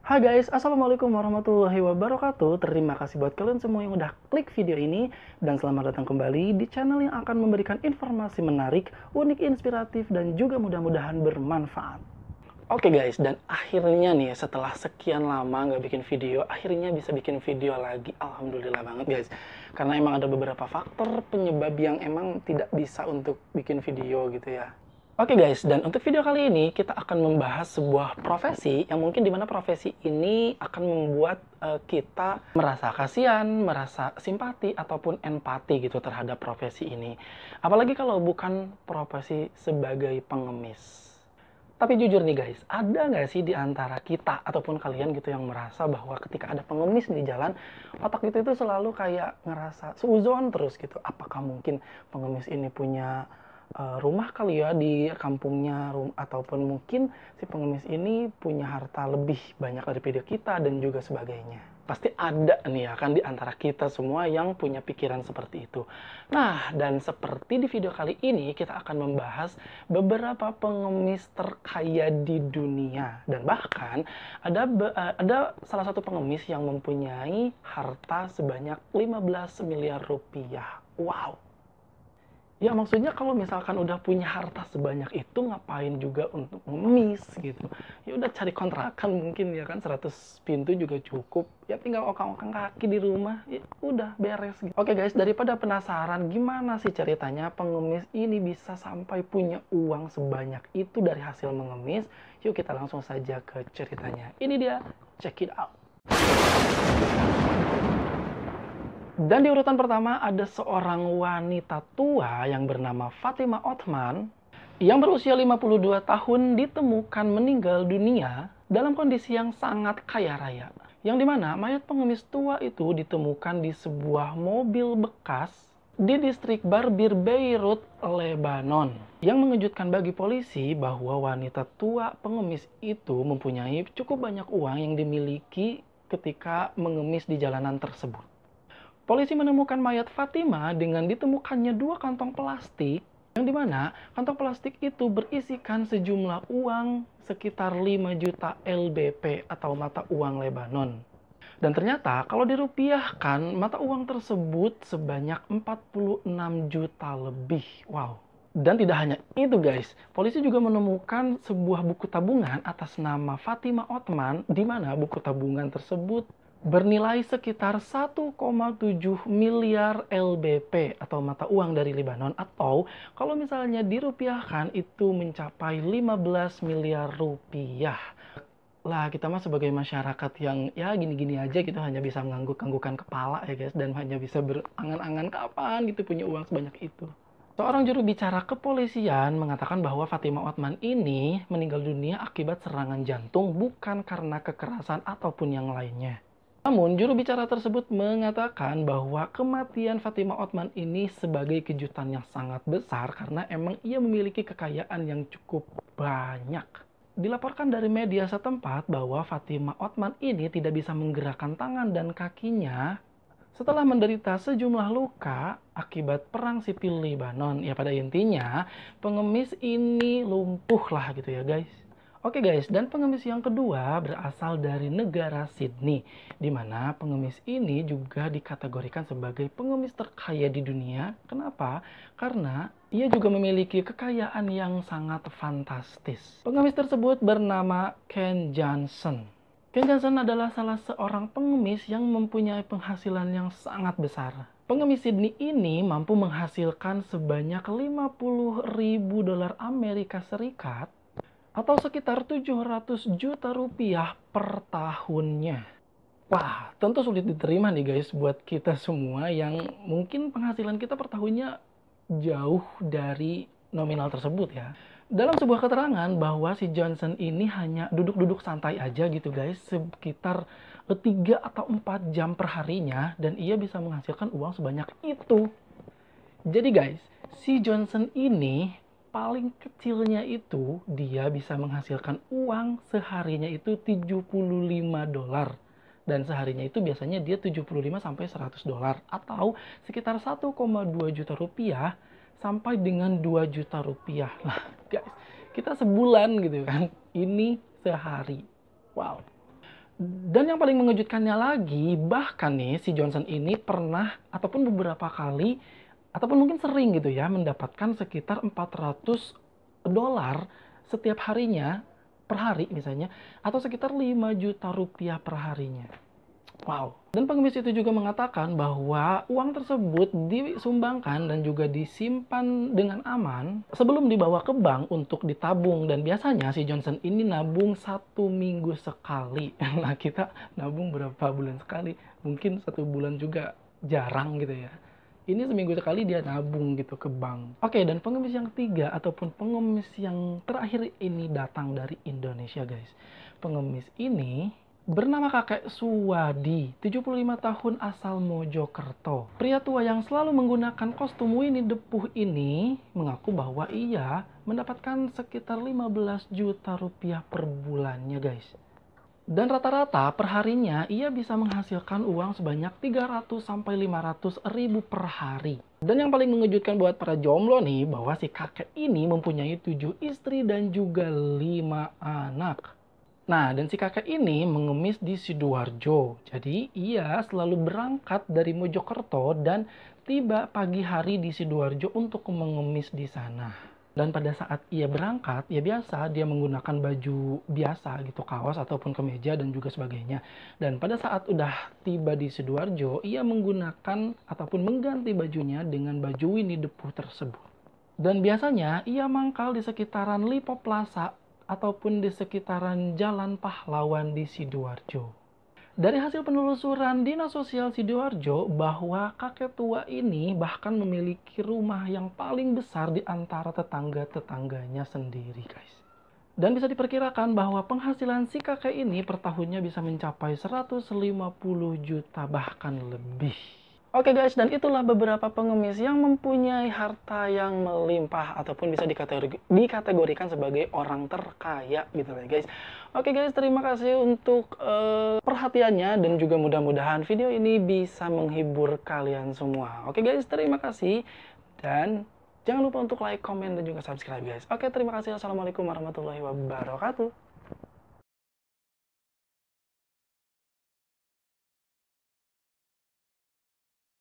Hai guys, Assalamualaikum warahmatullahi wabarakatuh. Terima kasih buat kalian semua yang udah klik video ini. Dan selamat datang kembali di channel yang akan memberikan informasi menarik, unik, inspiratif, dan juga mudah-mudahan bermanfaat. Oke guys, dan akhirnya nih setelah sekian lama nggak bikin video, akhirnya bisa bikin video lagi. Alhamdulillah banget guys. Karena emang ada beberapa faktor penyebab yang emang tidak bisa untuk bikin video gitu ya. Oke guys, dan untuk video kali ini kita akan membahas sebuah profesi yang mungkin dimana profesi ini akan membuat kita merasa kasihan, merasa simpati, ataupun empati gitu terhadap profesi ini. Apalagi kalau bukan profesi sebagai pengemis. Tapi jujur nih guys, ada nggak sih di antara kita ataupun kalian gitu yang merasa bahwa ketika ada pengemis di jalan, otak itu selalu kayak ngerasa seuzon terus gitu. Apakah mungkin pengemis ini punya rumah kali ya di kampungnya, ataupun mungkin si pengemis ini punya harta lebih banyak daripada kita dan juga sebagainya. Pasti ada nih ya kan di antara kita semua yang punya pikiran seperti itu. Nah, dan seperti di video kali ini kita akan membahas beberapa pengemis terkaya di dunia, dan bahkan ada salah satu pengemis yang mempunyai harta sebanyak 15 miliar rupiah. Wow. Ya maksudnya kalau misalkan udah punya harta sebanyak itu ngapain juga untuk mengemis gitu. Ya udah cari kontrakan mungkin ya kan 100 pintu juga cukup. Ya tinggal okang-okang kaki di rumah. Ya udah beres gitu. Oke guys, daripada penasaran gimana sih ceritanya pengemis ini bisa sampai punya uang sebanyak itu dari hasil mengemis, yuk kita langsung saja ke ceritanya. Ini dia, check it out. Dan di urutan pertama ada seorang wanita tua yang bernama Fatima Othman yang berusia 52 tahun ditemukan meninggal dunia dalam kondisi yang sangat kaya raya. Yang dimana mayat pengemis tua itu ditemukan di sebuah mobil bekas di distrik Barbir, Beirut, Lebanon. Yang mengejutkan bagi polisi bahwa wanita tua pengemis itu mempunyai cukup banyak uang yang dimiliki ketika mengemis di jalanan tersebut. Polisi menemukan mayat Fatima dengan ditemukannya 2 kantong plastik, yang dimana kantong plastik itu berisikan sejumlah uang sekitar 5 juta LBP atau mata uang Lebanon. Dan ternyata kalau dirupiahkan, mata uang tersebut sebanyak 46 juta lebih. Wow. Dan tidak hanya itu guys, polisi juga menemukan sebuah buku tabungan atas nama Fatima Othman, di mana buku tabungan tersebut bernilai sekitar 1,7 miliar LBP atau mata uang dari Lebanon, atau kalau misalnya dirupiahkan itu mencapai 15 miliar rupiah. Lah kita mah sebagai masyarakat yang ya gini-gini aja gitu hanya bisa mengangguk-anggukan kepala ya guys, dan hanya bisa berangan-angan kapan gitu punya uang sebanyak itu. Seorang juru bicara kepolisian mengatakan bahwa Fatima Othman ini meninggal dunia akibat serangan jantung, bukan karena kekerasan ataupun yang lainnya. Namun, juru bicara tersebut mengatakan bahwa kematian Fatima Othman ini sebagai kejutan yang sangat besar karena emang ia memiliki kekayaan yang cukup banyak. Dilaporkan dari media setempat bahwa Fatima Othman ini tidak bisa menggerakkan tangan dan kakinya setelah menderita sejumlah luka akibat perang sipil Lebanon. Ya pada intinya, pengemis ini lumpuh lah gitu ya guys. Oke guys, dan pengemis yang kedua berasal dari negara Sydney, di mana pengemis ini juga dikategorikan sebagai pengemis terkaya di dunia. Kenapa? Karena ia juga memiliki kekayaan yang sangat fantastis. Pengemis tersebut bernama Ken Johnson. Ken Johnson adalah salah seorang pengemis yang mempunyai penghasilan yang sangat besar. Pengemis Sydney ini mampu menghasilkan sebanyak 50.000 dolar Amerika Serikat atau sekitar 700 juta rupiah per tahunnya. Wah, tentu sulit diterima nih guys buat kita semua yang mungkin penghasilan kita per tahunnya jauh dari nominal tersebut ya. Dalam sebuah keterangan bahwa si Johnson ini hanya duduk-duduk santai aja gitu guys, sekitar 3 atau 4 jam per harinya, dan ia bisa menghasilkan uang sebanyak itu. Jadi guys, si Johnson ini paling kecilnya itu dia bisa menghasilkan uang seharinya itu 75 dolar. Dan seharinya itu biasanya dia 75 sampai 100 dolar atau sekitar 1,2 juta rupiah sampai dengan 2 juta rupiah. Lah guys, kita sebulan gitu kan. Ini sehari. Wow. Dan yang paling mengejutkannya lagi, bahkan nih si Johnson ini pernah ataupun beberapa kali ataupun mungkin sering gitu ya mendapatkan sekitar $400 setiap harinya per hari misalnya, atau sekitar 5 juta rupiah per harinya. Wow. Dan pengemis itu juga mengatakan bahwa uang tersebut disumbangkan dan juga disimpan dengan aman sebelum dibawa ke bank untuk ditabung. Dan biasanya si Johnson ini nabung 1 minggu sekali. Nah, kita nabung berapa bulan sekali? Mungkin 1 bulan juga jarang gitu ya. Ini seminggu sekali dia nabung gitu ke bank. Oke, dan pengemis yang ketiga ataupun pengemis yang terakhir ini datang dari Indonesia, guys. Pengemis ini bernama kakek Suwadi, 75 tahun asal Mojokerto. Pria tua yang selalu menggunakan kostum Winnie the Pooh ini mengaku bahwa ia mendapatkan sekitar 15 juta rupiah per bulannya, guys. Dan rata-rata perharinya ia bisa menghasilkan uang sebanyak 300 sampai 500 ribu per hari. Dan yang paling mengejutkan buat para jomblo nih, bahwa si kakek ini mempunyai 7 istri dan juga 5 anak. Nah, dan si kakek ini mengemis di Sidoarjo. Jadi, ia selalu berangkat dari Mojokerto dan tiba pagi hari di Sidoarjo untuk mengemis di sana. Dan pada saat ia berangkat, ya biasa dia menggunakan baju biasa gitu, kaos ataupun kemeja dan juga sebagainya. Dan pada saat udah tiba di Sidoarjo, ia menggunakan ataupun mengganti bajunya dengan baju Winnie the Pooh tersebut. Dan biasanya ia mangkal di sekitaran Lipo Plaza ataupun di sekitaran Jalan Pahlawan di Sidoarjo. Dari hasil penelusuran Dinas Sosial Sidoarjo bahwa kakek tua ini bahkan memiliki rumah yang paling besar di antara tetangga-tetangganya sendiri, guys. Dan bisa diperkirakan bahwa penghasilan si kakek ini per tahunnya bisa mencapai 150 juta bahkan lebih. Oke guys, dan itulah beberapa pengemis yang mempunyai harta yang melimpah ataupun bisa dikategorikan sebagai orang terkaya gitu ya guys. Oke guys, terima kasih untuk perhatiannya dan juga mudah-mudahan video ini bisa menghibur kalian semua. Oke guys, terima kasih dan jangan lupa untuk like, komen, dan juga subscribe guys. Oke, terima kasih. Assalamualaikum warahmatullahi wabarakatuh.